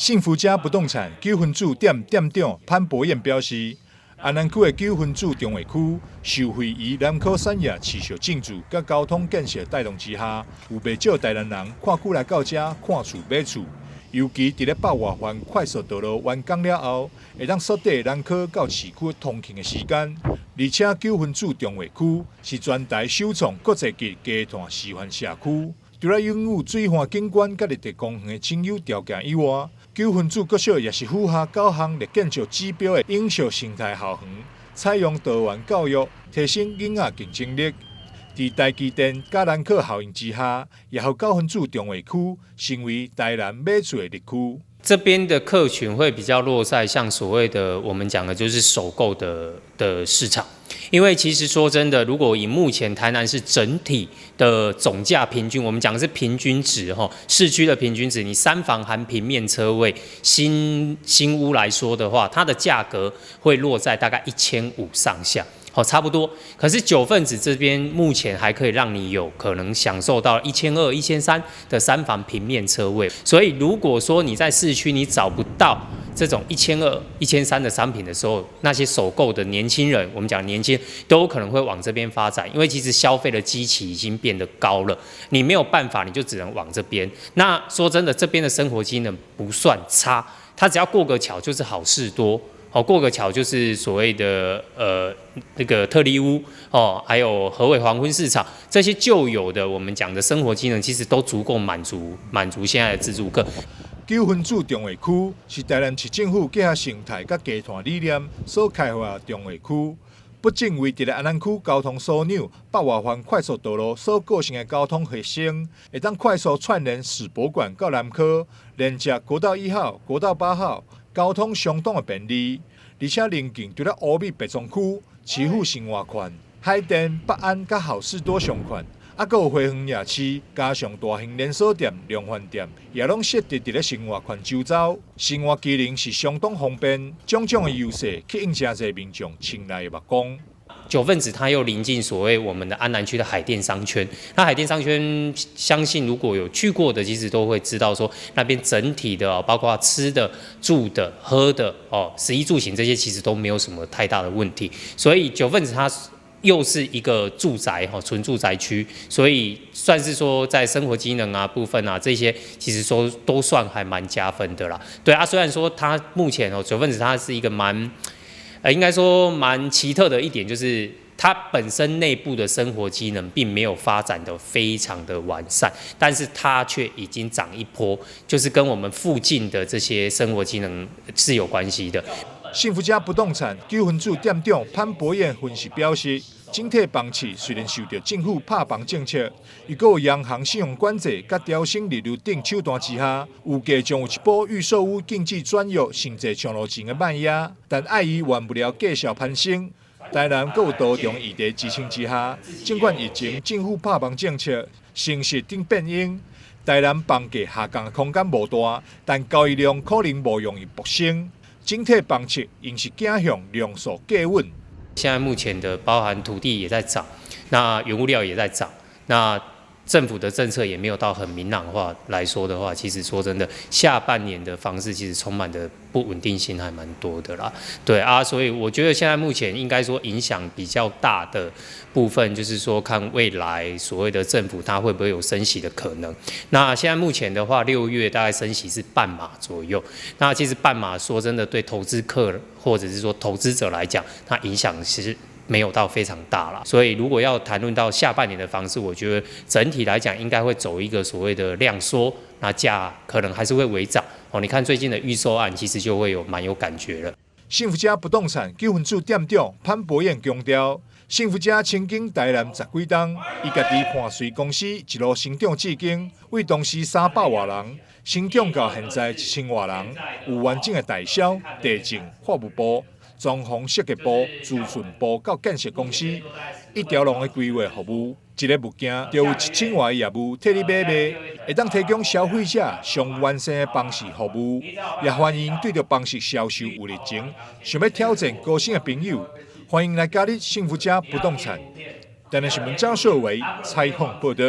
幸福家不动产9分主店店长潘博彦表示，安南区的9分主中卫区受惠于南科产业持续进驻，甲交通建设带动之下，有不少台南人看久来到这看厝买厝。尤其伫咧北外环快速道路完工了后，会当缩短南科到市区通勤的时间。而且9分主中卫区是全台首创国际级家团示范社区。除了拥有水岸景观甲绿地公园的亲友条件以外，9分主国小也是符合9项立建筑指标的永续生态校园，采用多元教育，提升囡仔竞争力。在台积电甲南科效应之下，也让9分主中卫区成为台南买厝的热区。这边的客群会比较落在像所谓的我们讲的就是首购的市场，因为其实说真的，如果以目前台南市整体的总价平均，我们讲的是平均值哈，市区的平均值，你3房含平面车位新屋来说的话，它的价格会落在大概1500上下。好，差不多。可是9份子这边目前还可以让你有可能享受到1200、1300的3房平面车位。所以如果说你在市区你找不到这种1200、1300的商品的时候，那些首购的年轻人，我们讲年轻都有可能会往这边发展，因为其实消费的基期已经变得高了，你没有办法，你就只能往这边。那说真的，这边的生活机能不算差，它只要过个桥就是好事多。过个桥就是所谓的那个特力屋还有河尾黄昏市场，这些旧有的我们讲的生活机能，其实都足够满足现在的自住客。9分主中卫区是台南市政府结合生态甲家团理念所开发的中卫区，不仅为伫咧安南区交通枢纽北外环快速道路所构成的交通核心，会当快速串联史博馆到南科，连接国道1号、国道8号。交通相当的便利，而且邻近除了乌米北中区、市府生活圈、海淀、北安甲好事多商圈，还有花园夜市，加上大型连锁店、量贩店，也拢设置伫咧生活圈周遭，生活机能是相当方便，种种的优势吸引真侪民众青睐的目光。9份子它又临近所谓我们的安南区的海淀商圈，那海淀商圈相信如果有去过的，其实都会知道说那边整体的包括吃的、住的、喝的食衣住行这些其实都没有什么太大的问题，所以9份子它又是一个住宅纯住宅区，所以算是说在生活机能部分这些其实说都算还蛮加分的啦。对虽然说它目前9份子它是一个应该说蛮奇特的一点，就是它本身内部的生活机能并没有发展得非常的完善，但是它却已经涨一波，就是跟我们附近的这些生活机能是有关系的。幸福家不动产9分主店长潘博彦分析表示，整体房市虽然受到政府拍房政策，又有央行信用管制甲调升利率等手段之下，预计将有一波预售屋经济转弱，甚至长路钱的卖压。但碍于完不了价小攀升，台南阁有多重议题支撑之下，尽管疫情、政府拍房政策、城市顶变应，台南房价下降的空间无大，但交易量可能无容易勃升。整体房市仍是走向量缩价稳。现在目前的包含土地也在涨，那原物料也在涨，那政府的政策也没有到很明朗化来说的话，其实说真的，下半年的房市其实充满的不稳定性还蛮多的啦。对所以我觉得现在目前应该说影响比较大的部分，就是说看未来所谓的政府它会不会有升息的可能。那现在目前的话，6月大概升息是半码左右。那其实半码说真的，对投资客或者是说投资者来讲，它影响其实没有到非常大啦，所以如果要谈论到下半年的房市，我觉得整体来讲应该会走一个所谓的量缩，那价可能还是会微涨你看最近的预售案，其实就会蛮有感觉了。幸福家不动产9分主店长潘博彦强调，幸福家曾经台南10几栋，伊家己伴随公司一路成长至今，为当时300多人，成长到现在1000多人，有完整的代销、地政、法务部、装潢设计部、资讯部到建设公司，一条龙的规划服务，一个物件就有1000多个业务替你买卖，会当提供消费者上完善的房市服务。也欢迎对着房市销售有热情、想要挑战高薪的朋友，欢迎来加入幸福家不动产。台南新闻张硕维采访报道。